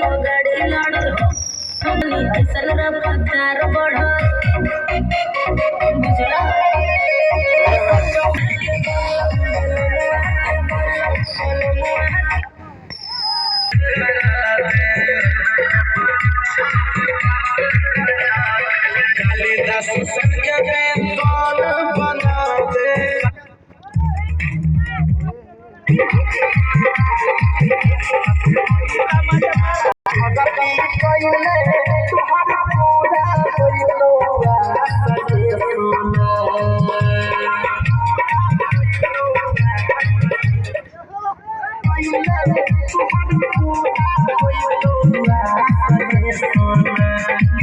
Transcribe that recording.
गाड़ी लड़ हमनी ऐसन रफ्तार बढ़ बुझला कालिदास संख्या में कौन बना दे भगती कइले तुम्हारा पूरा कइलो सजे सुना कइले तुम्हारा पूरा कइलो सजे सुना